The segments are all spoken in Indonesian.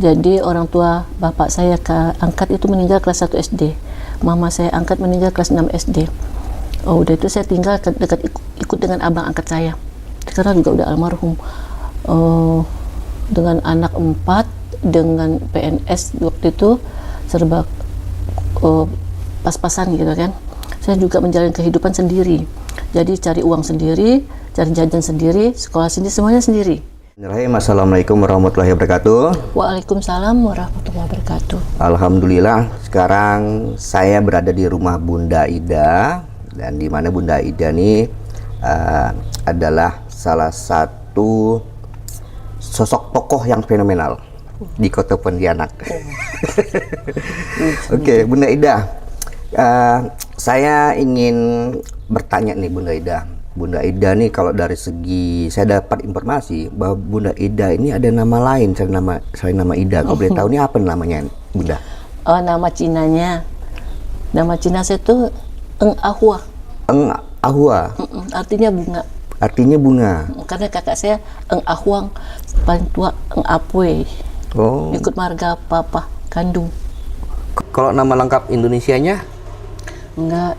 Jadi orang tua bapak saya angkat itu meninggal kelas 1 SD. Mama saya angkat meninggal kelas 6 SD. Oh, udah itu saya tinggal dekat ikut dengan abang angkat saya. Sekarang juga udah almarhum. Dengan anak 4, dengan PNS waktu itu serba pas-pasan gitu kan. Saya juga menjalani kehidupan sendiri. Jadi cari uang sendiri, cari jajan sendiri, sekolah sendiri, semuanya sendiri. Assalamualaikum warahmatullahi wabarakatuh. Waalaikumsalam warahmatullahi wabarakatuh. Alhamdulillah, sekarang saya berada di rumah Bunda Ida, dan di mana Bunda Ida ini adalah salah satu sosok tokoh yang fenomenal di Kota Pontianak. Oke, Bunda Ida, saya ingin bertanya nih Bunda Ida. Bunda Ida nih, kalau dari segi saya dapat informasi bahwa Bunda Ida ini ada nama lain selain nama Ida. Kalau boleh tahu ini apa namanya, Bunda? Oh, nama Cinanya. Nama Cina saya tuh Eng Ahua. Eng Ahua. Artinya bunga. Artinya bunga. Karena kakak saya Eng Ahuang, paling tua Eng Apue. Oh. Ikut marga papa kandung. Kalau nama lengkap Indonesianya? Enggak,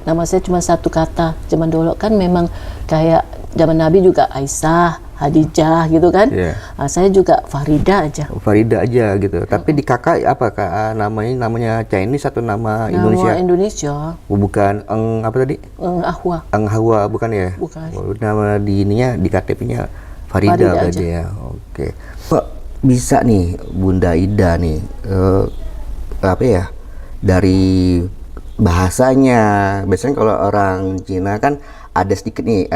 nama saya cuma satu kata. Zaman dulu kan memang kayak zaman Nabi juga Aisyah, Hadijah gitu kan. Yeah. Saya juga Farida aja. Farida aja gitu. Tapi di kakak apa kak namanya Chinese atau nama Indonesia? Nama Indonesia. Oh, bukan Eng apa tadi? Eng Ahua. Eng Hawa bukan ya? Bukan. Oh, nama di ininya di KTP-nya Farida aja ya. Oke. Kok bisa nih Bunda Ida nih apa ya? Dari bahasanya, biasanya kalau orang Cina kan ada sedikit nih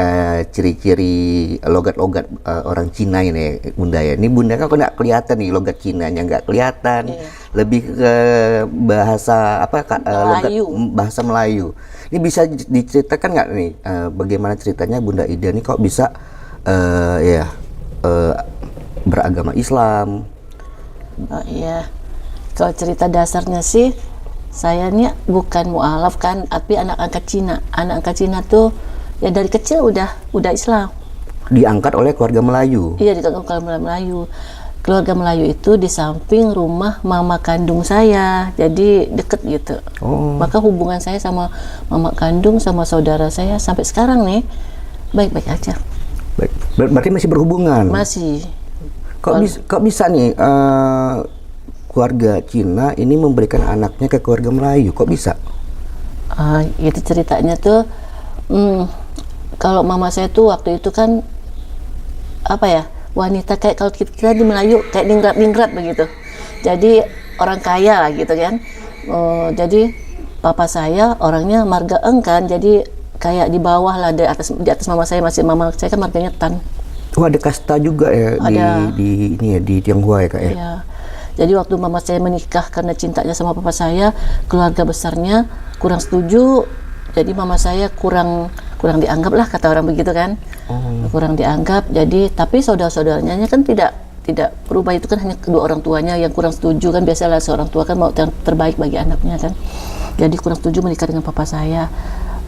ciri-ciri logat-logat orang Cina ini Bunda ya. Ini Bunda kan kok nggak kelihatan nih logat Cinanya, nggak kelihatan. Iya. Lebih ke bahasa apa logat bahasa Melayu. Ini bisa diceritakan nggak nih bagaimana ceritanya Bunda Ida ini kok bisa beragama Islam? Oh iya, kalau cerita dasarnya sih saya ini bukan mualaf kan, tapi anak angkat Cina. Anak angkat Cina tuh ya dari kecil udah Islam. Diangkat oleh keluarga Melayu. Iya, diangkat keluarga Melayu. Keluarga Melayu itu di samping rumah mama kandung saya, jadi deket gitu. Oh. Maka hubungan saya sama mama kandung sama saudara saya sampai sekarang nih baik-baik aja. Baik. Berarti masih berhubungan. Masih. Kok bisa nih keluarga Cina ini memberikan anaknya ke keluarga Melayu? Kok bisa? Itu ceritanya tuh, kalau mama saya tuh waktu itu kan apa ya, wanita kayak kalau kita di Melayu kayak ningrat begitu. Jadi orang kaya lah gitu kan. Jadi papa saya orangnya marga Eng kan, jadi kayak di bawah lah, di atas mama saya, masih mama saya kan marganya Tan. Oh, ada kasta juga ya di ini ya, di Tionghoa ya kak ya? Iya. Jadi waktu mama saya menikah karena cintanya sama papa saya, keluarga besarnya kurang setuju. Jadi mama saya kurang dianggap lah, kata orang begitu kan. Kurang dianggap. Jadi tapi saudara-saudaranya kan tidak berubah, itu kan hanya kedua orang tuanya yang kurang setuju kan. Biasalah seorang tua kan mau yang terbaik bagi anaknya kan. Jadi kurang setuju menikah dengan papa saya.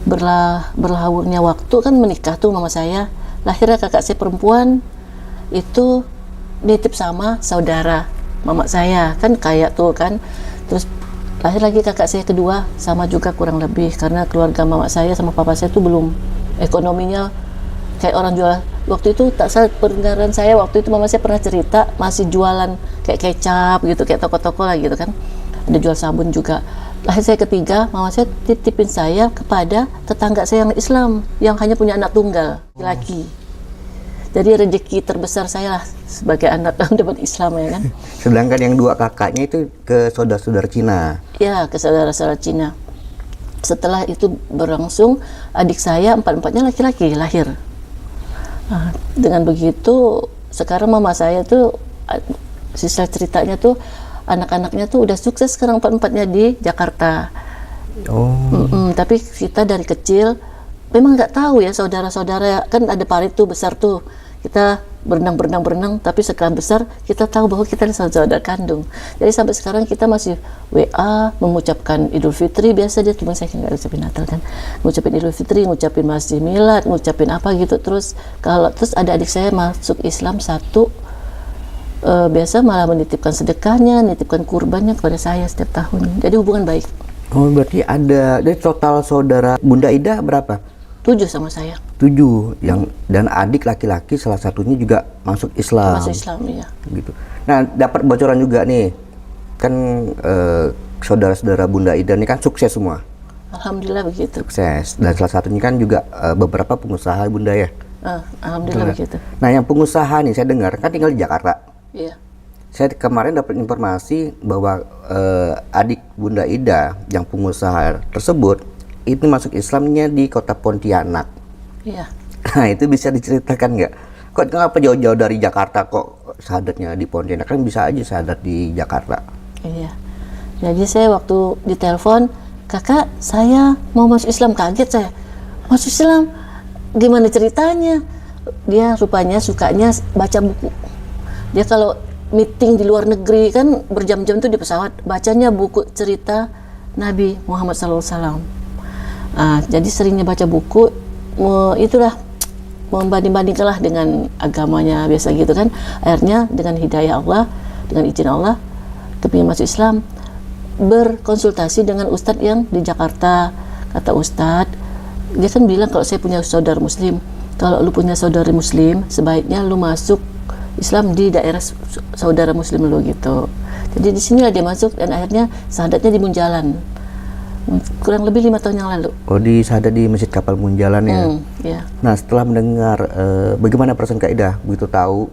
Berlalunya waktu kan menikah tuh mama saya, lahirnya kakak saya perempuan itu nitip sama saudara mama saya kan, kayak tuh kan. Terus lahir lagi kakak saya kedua, sama juga kurang lebih, karena keluarga mama saya sama papa saya tuh belum ekonominya kayak orang jual. Waktu itu tak salah pendengaran saya, waktu itu mama saya pernah cerita masih jualan kayak kecap gitu, kayak toko-toko lah gitu kan. Ada jual sabun juga. Lahir saya ketiga, mama saya titipin saya kepada tetangga saya yang Islam, yang hanya punya anak tunggal laki. Jadi rezeki terbesar saya lah sebagai anak yang dapat Islam ya kan. Sedangkan yang dua kakaknya itu ke saudara-saudara Cina. Ya, ke saudara-saudara Cina. Setelah itu berlangsung, adik saya empat-empatnya laki-laki lahir. Dengan begitu, sekarang mama saya tuh sisa ceritanya tuh anak-anaknya tuh udah sukses sekarang empat-empatnya di Jakarta. Tapi kita dari kecil memang nggak tahu ya, saudara-saudara kan ada parit tuh besar tuh, kita berenang, tapi sekarang besar kita tahu bahwa kita adalah saudara kandung. Jadi sampai sekarang kita masih WA, mengucapkan Idul Fitri, biasa dia, cuma saya nggak ucapin Natal kan, ngucapin Idul Fitri, ngucapin Masjid Milad, ngucapin apa gitu. Terus ada adik saya masuk Islam satu, biasa malah menitipkan sedekahnya, menitipkan kurbannya kepada saya setiap tahun. Jadi hubungan baik. Oh, berarti ada dari total saudara Bunda Ida berapa? 7 sama saya. 7 yang dan adik laki-laki salah satunya juga masuk Islam. Masuk Islam, ya. Gitu. Nah, dapat bocoran juga nih. Kan saudara-saudara Bunda Ida ini kan sukses semua. Alhamdulillah begitu. Sukses. Dan salah satunya kan juga beberapa pengusaha Bunda ya. Alhamdulillah begitu. Nah, yang pengusaha nih saya dengar kan tinggal di Jakarta. Iya. Saya kemarin dapat informasi bahwa adik Bunda Ida yang pengusaha tersebut itu masuk Islamnya di kota Pontianak. Iya. Nah, itu bisa diceritakan nggak? Kok kenapa jauh-jauh dari Jakarta kok syahadatnya di Pontianak? Kan bisa aja syahadat di Jakarta. Iya. Jadi saya waktu ditelepon, kakak saya mau masuk Islam, kaget saya. Masuk Islam? Gimana ceritanya? Dia rupanya sukanya baca buku. Dia kalau meeting di luar negeri kan berjam-jam tuh di pesawat, bacanya buku cerita Nabi Muhammad SAW. Jadi seringnya baca buku, itulah membanding-bandingkanlah dengan agamanya biasa gitu kan. Akhirnya dengan hidayah Allah, dengan izin Allah, kepingin masuk Islam, berkonsultasi dengan ustadz yang di Jakarta. Kata ustadz, dia kan bilang kalau saya punya saudara muslim, kalau lu punya saudara muslim, sebaiknya lu masuk Islam di daerah saudara muslim lu gitu. Jadi di sinilah dia masuk dan akhirnya syahadatnya di Munjalan. Kurang lebih 5 tahun yang lalu. Oh, di syahadat di Masjid Kapal Munjalan ya. Ya. Nah, setelah mendengar bagaimana perasaan Kak Ida begitu tahu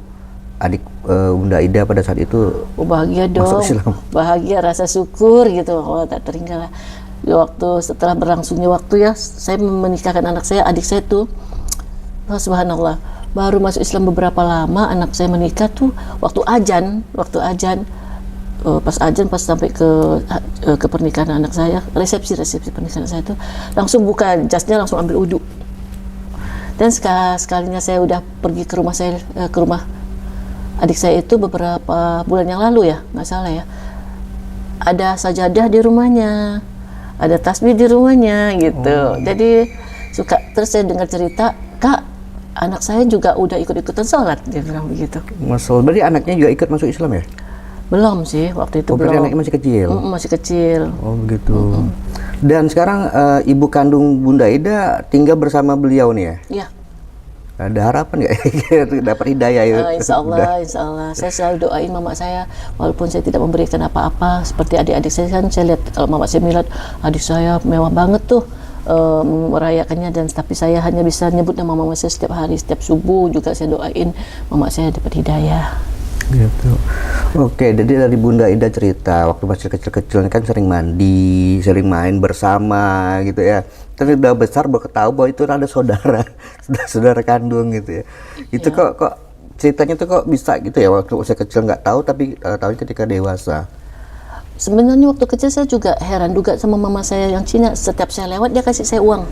adik Bunda Ida pada saat itu bahagia dong, bahagia, rasa syukur gitu. Oh, tak terhingga lah. Waktu setelah berlangsungnya waktu ya, saya menikahkan anak saya, adik saya tuh, oh, subhanallah, baru masuk Islam beberapa lama, anak saya menikah tuh waktu ajan, pas ajan, pas sampai ke pernikahan anak saya, resepsi pernikahan saya tuh, langsung buka jasnya, langsung ambil uduk. Dan sekalinya saya udah pergi ke rumah saya, ke rumah adik saya itu beberapa bulan yang lalu ya, nggak salah ya, ada sajadah di rumahnya, ada tasbih di rumahnya gitu. Jadi suka, terus saya dengar cerita, Kak, anak saya juga udah ikut-ikutan sholat, dia bilang begitu. Masya Allah, berarti anaknya juga ikut masuk Islam ya? Belum sih, waktu itu berarti belum. anaknya masih kecil? Masih kecil. Oh begitu. Dan sekarang ibu kandung Bunda Ida tinggal bersama beliau nih ya? Iya. Ada harapan nggak dapat hidayah ya? Insya Allah. Saya selalu doain mama saya, walaupun saya tidak memberikan apa-apa. Seperti adik-adik saya kan, saya lihat kalau mama saya melihat adik saya mewah banget tuh merayakannya, dan tapi saya hanya bisa nyebut nama mama saya setiap hari, setiap subuh juga saya doain mama saya dapat hidayah. Gitu. Oke, jadi dari Bunda Ida cerita waktu masih kecil-kecil kan sering mandi, sering main bersama gitu ya. Terus udah besar baru tahu bahwa itu ada saudara kandung gitu ya. Itu kok ceritanya tuh kok bisa gitu ya, waktu usia kecil nggak tahu tapi tahu ketika dewasa. Sebenarnya waktu kecil saya juga heran juga sama mama saya yang Cina. Setiap saya lewat dia kasih saya uang.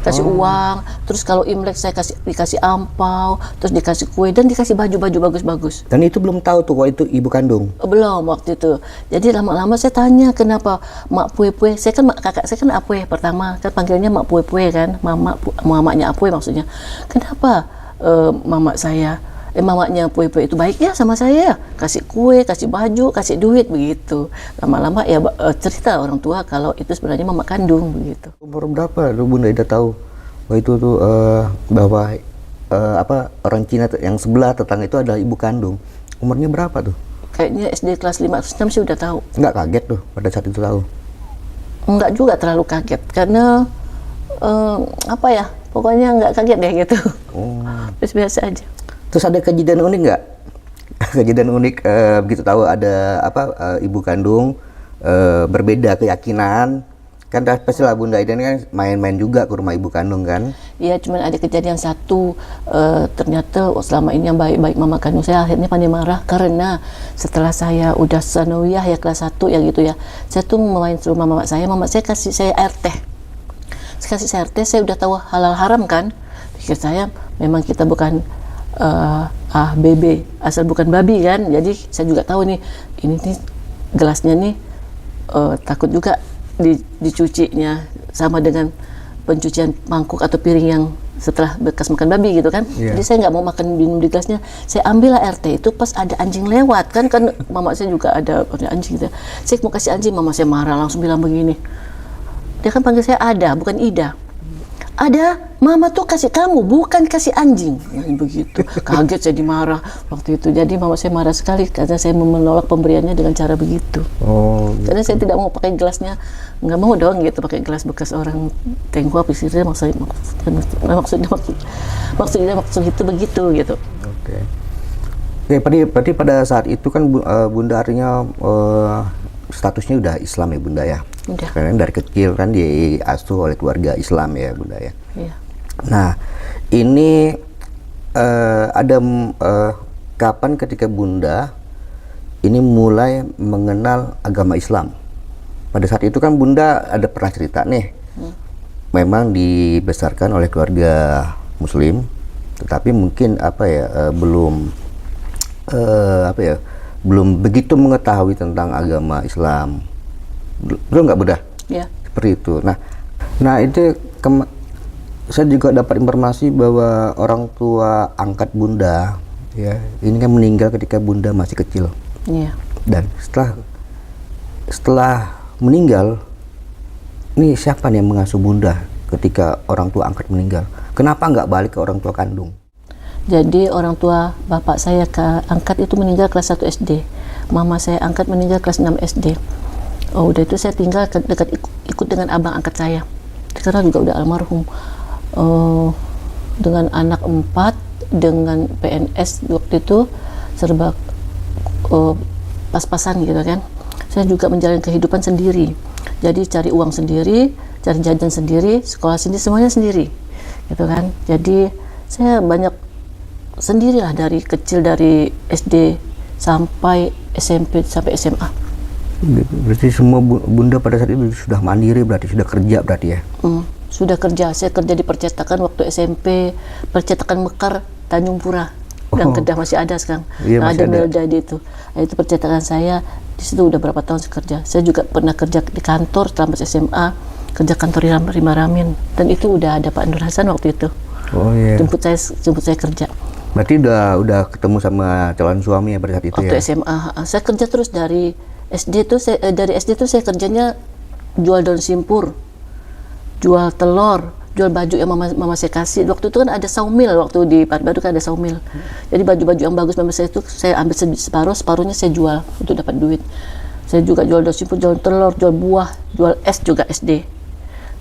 Uang, terus kalau Imlek saya dikasih ampau, terus dikasih kue dan dikasih baju-baju bagus-bagus. Dan itu belum tahu tuh, itu ibu kandung? Belum waktu itu. Jadi lama-lama saya tanya kenapa mak pue-pue. Saya kan kakak saya kan apue pertama, kan panggilnya mak pue-pue kan, mamanya apue maksudnya. Kenapa mamanya pue-pue itu baik ya sama saya, kasih kue, kasih baju, kasih duit begitu. Lama-lama ya cerita orang tua kalau itu sebenarnya mama kandung begitu. Umur berapa lu Bunda Ida tahu bahwa itu tuh bahwa orang Cina yang sebelah tetangga itu adalah ibu kandung? Umurnya berapa tuh? Kayaknya SD kelas 5-6 sih udah tahu. Nggak kaget tuh pada saat itu tahu? Enggak juga terlalu kaget karena pokoknya nggak kaget deh gitu. Terus biasa aja. Terus ada kejadian unik nggak? Kejadian unik begitu tahu ada ibu kandung berbeda keyakinan, kan pastilah Bunda Ida kan main-main juga ke rumah ibu kandung kan? Iya, cuman ada kejadian satu, ternyata selama ini yang baik-baik mama kandung saya akhirnya pandai marah karena setelah saya udah sanawiyah ya kelas 1 ya gitu ya, saya tuh main ke rumah mama saya kasih saya air teh. Kasih saya air teh, saya udah tahu halal haram kan, pikir saya memang kita bukan BB asal bukan babi kan, jadi saya juga tahu nih ini nih gelasnya nih takut juga dicucinya sama dengan pencucian mangkuk atau piring yang setelah bekas makan babi gitu kan. Iya. Jadi saya nggak mau makan minum di gelasnya. Saya ambil air teh itu pas ada anjing lewat kan mama saya juga ada anjing gitu. Saya mau kasih anjing, mama saya marah langsung bilang begini. Dia kan panggil saya Ada, bukan Ida. Ada, mama tuh kasih kamu, bukan kasih anjing. Yang begitu. Kaget saya dimarah waktu itu. Jadi mama saya marah sekali karena saya menolak pemberiannya dengan cara begitu. Oh, Karena saya tidak mau pakai gelasnya, nggak mau dong gitu pakai gelas bekas orang Tionghoa. Maksudnya maksud itu begitu gitu. oke. Oke, berarti pada saat itu kan Bunda artinya statusnya udah Islam ya Bunda ya? Udah. Karena dari kecil kan diasuh oleh keluarga Islam ya Bunda ya? Iya. Nah, ini ada kapan ketika Bunda ini mulai mengenal agama Islam? Pada saat itu kan Bunda ada pernah cerita nih, memang dibesarkan oleh keluarga Muslim, tetapi mungkin belum begitu mengetahui tentang agama Islam. Belum nggak Bunda? Iya. Seperti itu. Nah itu saya juga dapat informasi bahwa orang tua angkat Bunda ya ini kan meninggal ketika Bunda masih kecil. Iya. Dan setelah meninggal, ini siapa nih yang mengasuh Bunda ketika orang tua angkat meninggal? Kenapa nggak balik ke orang tua kandung? Jadi orang tua bapak saya angkat itu meninggal kelas 1 SD. Mama saya angkat meninggal kelas 6 SD. Oh, udah itu saya tinggal dekat ikut dengan abang angkat saya. Sekarang juga udah almarhum. Dengan anak 4, dengan PNS waktu itu serba pas-pasan gitu kan. Saya juga menjalani kehidupan sendiri. Jadi cari uang sendiri, cari jajan sendiri, sekolah sendiri, semuanya sendiri. Gitu kan. Jadi saya banyak sendirilah dari kecil, dari SD sampai SMP sampai SMA. Berarti semua Bunda pada saat itu sudah mandiri, berarti sudah kerja berarti ya? Sudah kerja. Saya kerja di percetakan waktu SMP, percetakan Mekar Tanjung Pura. Dan Kedah masih ada sekarang. Iya, Nah, masih ada ada. Melda di itu. Nah, itu percetakan saya. Di situ udah berapa tahun saya kerja. Saya juga pernah kerja di kantor selama SMA, kerja kantor Rima Ramin. Dan itu udah ada Pak Nur Hasan waktu itu. Oh iya. Jemput saya kerja. Berarti udah ketemu sama calon suami ya pada saat itu Waktu ya? SMA, saya kerja terus dari SD tuh. Dari SD tuh saya kerjanya jual daun simpur, jual telur, jual baju yang mama saya kasih. Waktu itu kan ada sawmill, waktu di Baru kan ada sawmill. Jadi baju-baju yang bagus mama saya itu saya ambil separuhnya saya jual untuk dapat duit. Saya juga jual daun simpur, jual telur, jual buah, jual es juga SD.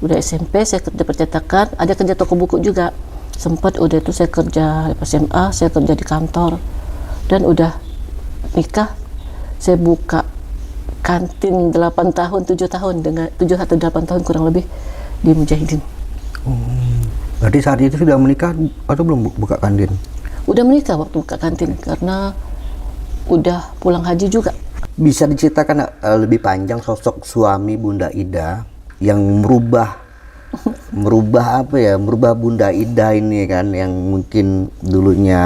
Udah SMP saya kerja percetakan, ada kerja toko buku juga. Sempat udah itu saya kerja SMA, saya kerja di kantor. Dan udah nikah, saya buka kantin 8 tahun, 7 tahun, dengan 7 atau 8 tahun kurang lebih di Mujahidin. Berarti saat itu sudah menikah atau belum buka kantin? Udah menikah waktu buka kantin karena udah pulang haji juga. Bisa diceritakan lebih panjang sosok suami Bunda Ida yang merubah Bunda Ida ini kan, yang mungkin dulunya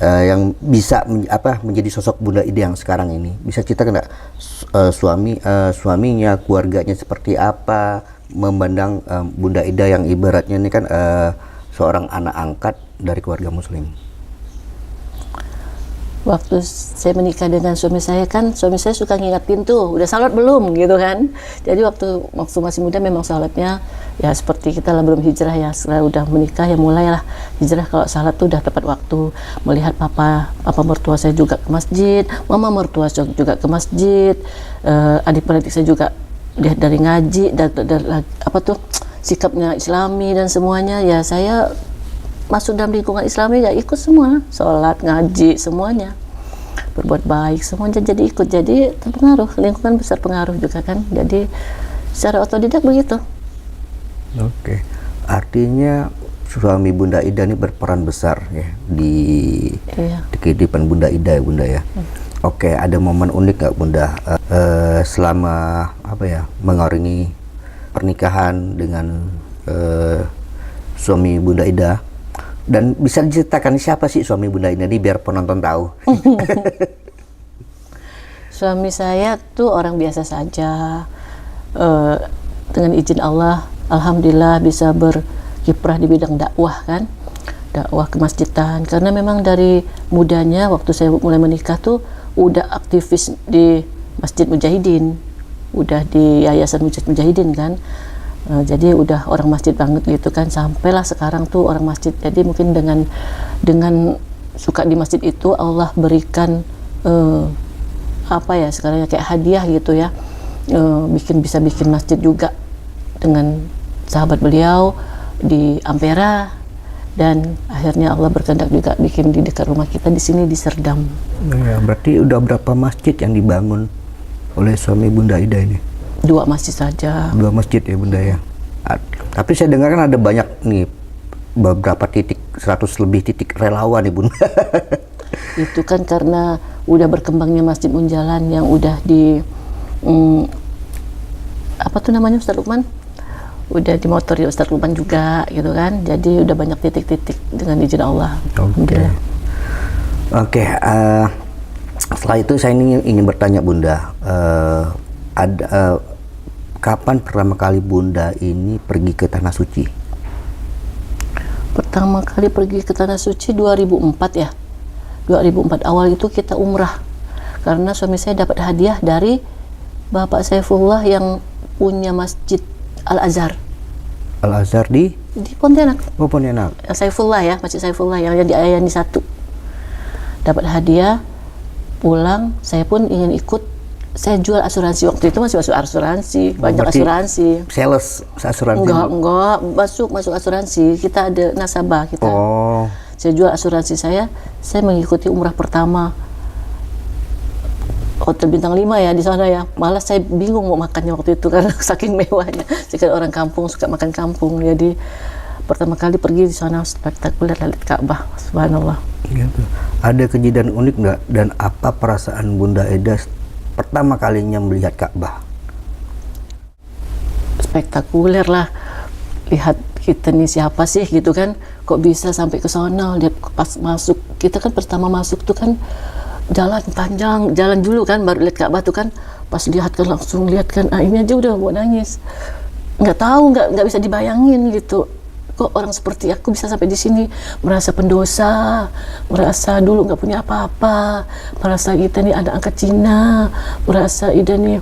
yang bisa menjadi sosok Bunda Ida yang sekarang ini. Bisa ceritakan nggak suaminya, keluarganya seperti apa, memandang Bunda Ida yang ibaratnya ini kan seorang anak angkat dari keluarga Muslim. Waktu saya menikah dengan suami saya kan, suami saya suka ngingetin tuh, udah salat belum gitu kan. Jadi waktu masih muda memang salatnya ya seperti kita lah, belum hijrah ya. Setelah udah menikah ya mulailah hijrah, kalau salat tuh udah tepat waktu. Melihat papa mertua saya juga ke masjid, mama mertua saya juga ke masjid, adik-beradik saya juga lihat dari ngaji, dan sikapnya Islami dan semuanya. Ya saya masuk dalam lingkungan Islami ya ikut semua, sholat, ngaji, semuanya, berbuat baik, semuanya jadi ikut. Jadi terpengaruh, lingkungan besar pengaruh juga kan. Jadi secara otodidak begitu. Oke, artinya suami Bunda Ida ini berperan besar ya di kehidupan Bunda Ida ya Bunda ya. Oke, ada momen unik nggak Bunda selama mengarungi pernikahan dengan suami Bunda Ida? Dan bisa diceritakan siapa sih suami Bunda Ida ini biar penonton tahu? Suami saya tuh orang biasa saja, dengan izin Allah alhamdulillah bisa berkiprah di bidang dakwah kan, dakwah kemasjidan. Karena memang dari mudanya waktu saya mulai menikah tuh udah aktivis di Masjid Mujahidin, udah di Yayasan Masjid Mujahidin kan. Jadi udah orang masjid banget gitu kan, sampailah sekarang tuh orang masjid. Jadi mungkin dengan suka di masjid itu Allah berikan apa ya sekarang kayak hadiah gitu ya, bisa bikin masjid juga dengan sahabat beliau di Ampera, dan akhirnya Allah berkehendak juga bikin di dekat rumah kita di sini di Serdam. Ya, berarti udah berapa masjid yang dibangun oleh suami Bunda Ida ini? 2 masjid saja. 2 masjid ya Bunda ya. Tapi saya dengar kan ada banyak nih, beberapa titik, 100 lebih titik relawan nih Bunda. Itu kan karena udah berkembangnya Masjid Munjalan yang udah di apa tuh namanya Ustaz Lukman? Udah dimotori Ustaz Lukman juga gitu kan. Jadi udah banyak titik-titik dengan izin Allah. Oke. Setelah itu saya ingin bertanya Bunda, kapan pertama kali Bunda ini pergi ke Tanah Suci? Pertama kali pergi ke Tanah Suci 2004 ya. 2004 awal itu kita umrah. Karena suami saya dapat hadiah dari Bapak Saifullah yang punya Masjid Al-Azhar. Al-Azhar di Pontianak. Oh, Pontianak. Saifullah ya, Masjid Saifullah yang di Ayani 1. Dapat hadiah, pulang, saya pun ingin ikut. Saya jual asuransi, waktu itu masih masuk asuransi, banyak asuransi. Sales asuransi? Enggak, masuk asuransi. Kita ada nasabah kita. Oh. Saya jual asuransi saya mengikuti umrah pertama. Hotel bintang 5 ya di sana ya. Malah saya bingung mau makannya waktu itu karena saking mewahnya. Saya kan orang kampung, suka makan kampung. Jadi pertama kali pergi di sana spektakuler, lihat Ka'bah, subhanallah. Gitu. Ada kejadian unik nggak, dan apa perasaan Bunda Ida pertama kalinya melihat Ka'bah? Spektakuler lah, lihat kita nih siapa sih gitu kan, kok bisa sampai ke sana. Lihat pas masuk, kita kan pertama masuk tuh kan jalan panjang, jalan dulu kan baru lihat Ka'bah tuh kan. Pas lihat kan langsung lihat kan, ini aja udah mau nangis, nggak bisa dibayangin gitu. Kok orang seperti aku bisa sampai di sini, merasa pendosa, merasa dulu nggak punya apa-apa, merasa kita nih ada angkat Cina, merasa Ida nih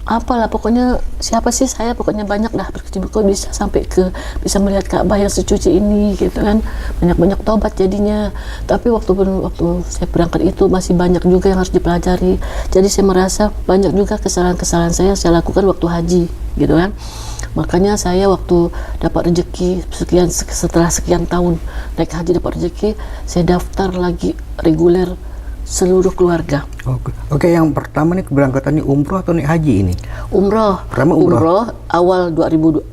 apalah, pokoknya siapa sih saya, pokoknya banyak dah berkecimpung kok bisa sampai ke bisa melihat Ka'bah yang secuci ini gitu kan. Banyak tobat jadinya. Tapi waktu saya berangkat itu masih banyak juga yang harus dipelajari. Jadi saya merasa banyak juga kesalahan-kesalahan saya lakukan waktu haji gitu kan. Makanya saya waktu dapat rezeki setelah sekian tahun naik haji dapat rezeki, saya daftar lagi reguler seluruh keluarga. Oke, yang pertama nih keberangkatannya umroh atau naik haji ini? Umroh. Pertama umroh. Awal 2024.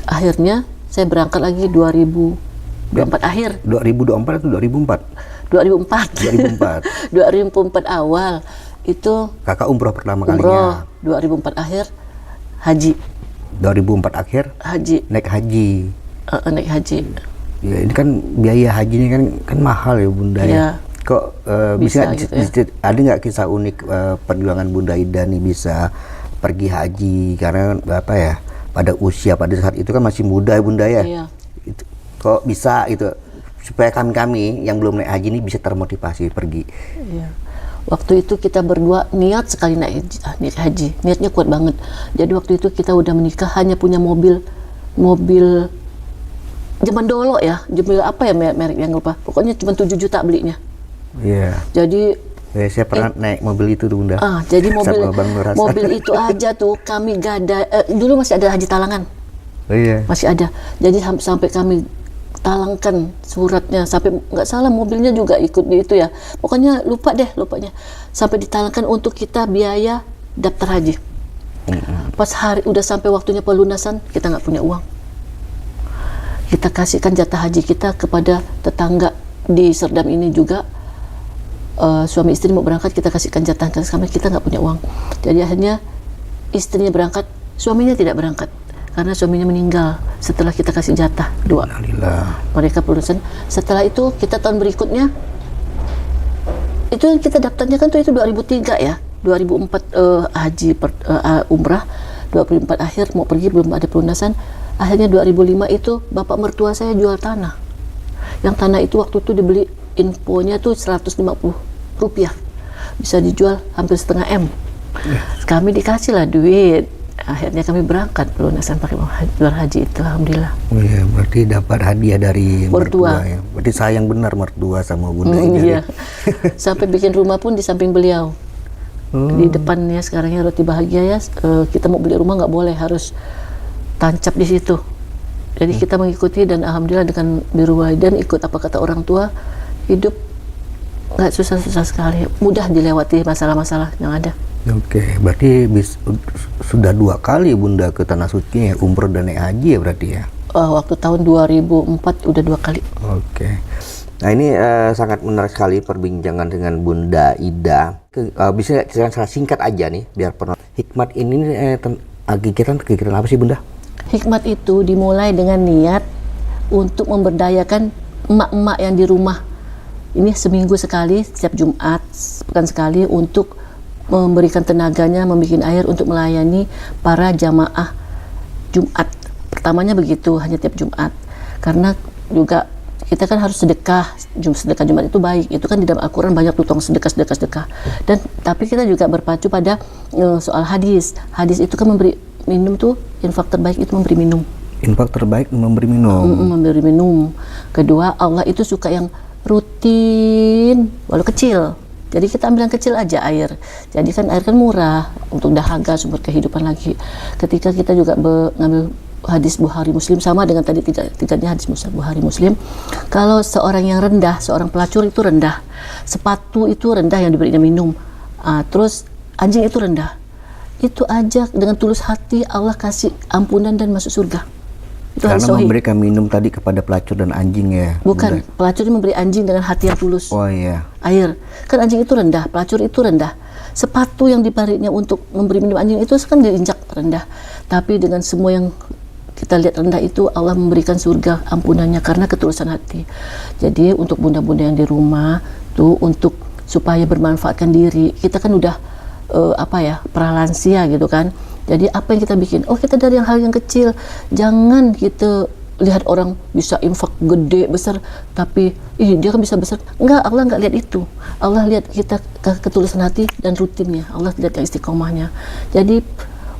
Akhirnya saya berangkat lagi 2024 akhir. 2024 atau 2004? 2004 awal itu kakak umroh pertama umroh, kalinya. 2004 akhir haji. 2004 akhir haji. Naik haji. Naik haji. Ya, ini kan biaya hajinya kan mahal ya Bunda ya. Kok bisa gitu ya? Ada nggak kisah unik perjuangan Bunda Ida nih bisa pergi haji, karena apa ya, pada pada saat itu kan masih muda ya Bunda ya. Iya. Kok bisa itu supaya kami yang belum naik haji ini bisa termotivasi pergi. Iya. Waktu itu kita berdua niat sekali naik haji, niatnya kuat banget. Jadi waktu itu kita udah menikah hanya punya mobil zaman dulu ya, mobil apa ya merek yang lupa, pokoknya cuma 7 juta belinya. Iya. Jadi saya pernah naik mobil itu tuh Bunda. Jadi mobil itu aja tuh kami gada, dulu masih ada haji talangan. Oh, iya. Masih ada. Jadi sampai kami talangkan suratnya, sampai nggak salah mobilnya juga ikut di itu ya. Pokoknya lupanya. Sampai ditalangkan untuk kita biaya daftar haji. Pas hari udah sampai waktunya pelunasan, kita nggak punya uang. Kita kasihkan jatah haji kita kepada tetangga di Serdam ini juga. Suami istri mau berangkat, kita kasihkan jatah kami, kita nggak punya uang. Jadi akhirnya istrinya berangkat, suaminya tidak berangkat karena suaminya meninggal setelah kita kasih jatah 2. Mereka pelunasan. Setelah itu kita tahun berikutnya itu kita daftarnya kan tuh itu 2003 ya. 2004 umrah, 2004 akhir mau pergi belum ada pelunasan. Akhirnya 2005 itu bapak mertua saya jual tanah. Yang tanah itu waktu itu dibeli infonya tuh 150 rupiah. Bisa dijual hampir setengah M. Kami dikasih lah duit. Akhirnya kami berangkat pelunasan pakai luar haji itu, alhamdulillah. Oh iya, berarti dapat hadiah dari Mertua. ya. Berarti sayang benar mertua sama Bunda Ida. Iya. Sampai bikin rumah pun di samping beliau. Di depannya sekarangnya Roti Bahagia ya. Kita mau beli rumah nggak boleh, harus tancap di situ. Jadi kita mengikuti dan alhamdulillah dengan biru walidain, ikut apa kata orang tua, hidup nggak susah-susah sekali, mudah dilewati masalah-masalah yang ada. Oke, berarti sudah 2 kali Bunda ke Tanah Suci ya, umroh dan naik haji ya berarti ya? Waktu tahun 2004 udah 2 kali. Oke. Nah ini sangat menarik sekali perbincangan dengan Bunda Ida. Bisa secara singkat aja nih, biar hikmat ini kegiatan apa sih Bunda? Hikmat itu dimulai dengan niat untuk memberdayakan emak-emak yang di rumah. Ini seminggu sekali, setiap Jumat, sepekan sekali untuk memberikan tenaganya, membuat air untuk melayani para jamaah Jumat. Pertamanya begitu, hanya tiap Jumat. Karena juga kita kan harus sedekah Jumat itu baik. Itu kan di dalam Al-Quran banyak tuh sedekah. Dan tapi kita juga berpacu pada soal hadis. Hadis itu kan memberi minum tuh, infak terbaik itu memberi minum. Infak terbaik memberi minum. Memberi minum. Kedua, Allah itu suka yang rutin, walau kecil. Jadi kita ambil yang kecil aja air. Jadi kan air kan murah untuk dahaga, sumber kehidupan lagi. Ketika kita juga mengambil hadis Bukhari Muslim, sama dengan tadi tidaknya hadis Bukhari Muslim. Kalau seorang yang rendah, seorang pelacur itu rendah. Sepatu itu rendah yang diberinya minum. Terus anjing itu rendah. Itu aja dengan tulus hati Allah kasih ampunan dan masuk surga. Itu karena sohih. Memberikan minum tadi kepada pelacur dan anjing ya? Bukan, pelacur memberi anjing dengan hati yang tulus. Oh iya. Air, kan anjing itu rendah, pelacur itu rendah. Sepatu yang diberinya untuk memberi minum anjing itu kan diinjak rendah. Tapi dengan semua yang kita lihat rendah itu, Allah memberikan surga ampunannya karena ketulusan hati. Jadi untuk bunda-bunda yang di rumah tuh, untuk supaya bermanfaatkan diri, kita kan udah pralansia gitu kan. Jadi apa yang kita bikin? Oh, kita dari hal yang kecil. Jangan kita lihat orang bisa infak gede besar, tapi dia kan bisa besar. Enggak, Allah enggak lihat itu. Allah lihat kita ketulusan hati dan rutinnya. Allah lihat yang istiqomahnya. Jadi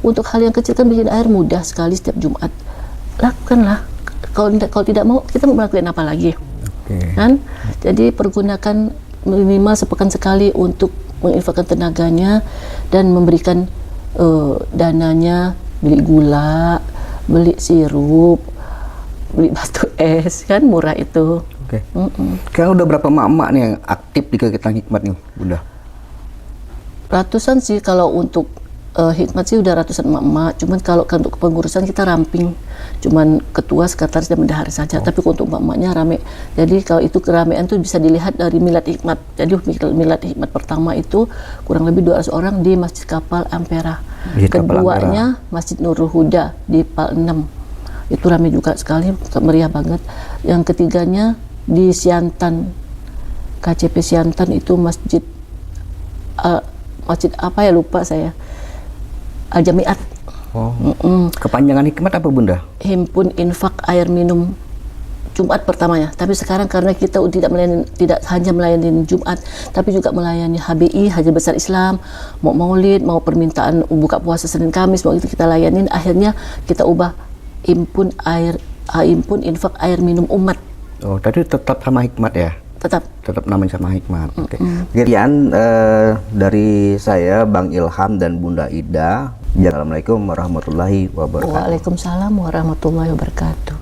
untuk hal yang kecil kan bikin air mudah sekali setiap Jumat. Lakukanlah. Kalau tidak mau, kita mau melakukan apa lagi? Kan? Jadi pergunakan minimal sepekan sekali untuk menginfakkan tenaganya dan memberikan dananya, beli gula, beli sirup, beli batu es, kan murah itu. Oke. Sekarang udah berapa emak-emak nih yang aktif di kegiatan hikmat nih, Bunda? Ratusan sih kalau untuk hikmat sih udah ratusan emak-emak. Cuman kalau untuk pengurusan kita ramping, cuman ketua, sekretaris dan bendahara saja. Tapi untuk emak-emaknya rame. Jadi kalau itu keramaian tuh bisa dilihat dari milad hikmat. Jadi milad hikmat pertama itu kurang lebih 200 orang di Masjid Kapal Ampera. Keduanya Masjid Nurul Huda di Pal 6. Itu rame juga sekali, meriah banget. Yang ketiganya di Siantan, KCP Siantan itu masjid apa ya, lupa saya. Al-Jamiat. Kepanjangan hikmat apa Bunda? Himpun infak air minum Jumat pertamanya. Tapi sekarang karena kita tidak hanya melayani Jumat, tapi juga melayani HBI, Haji Besar Islam, mau maulid, mau permintaan buka puasa Senin Kamis, mau itu kita layanin. Akhirnya kita ubah himpun infak air minum umat. Oh, tadi tetap sama hikmat ya? Tetap namanya sama hikmat. Oke. Sekian dari saya Bang Ilham dan Bunda Ida. Assalamualaikum warahmatullahi wabarakatuh. Waalaikumsalam warahmatullahi wabarakatuh.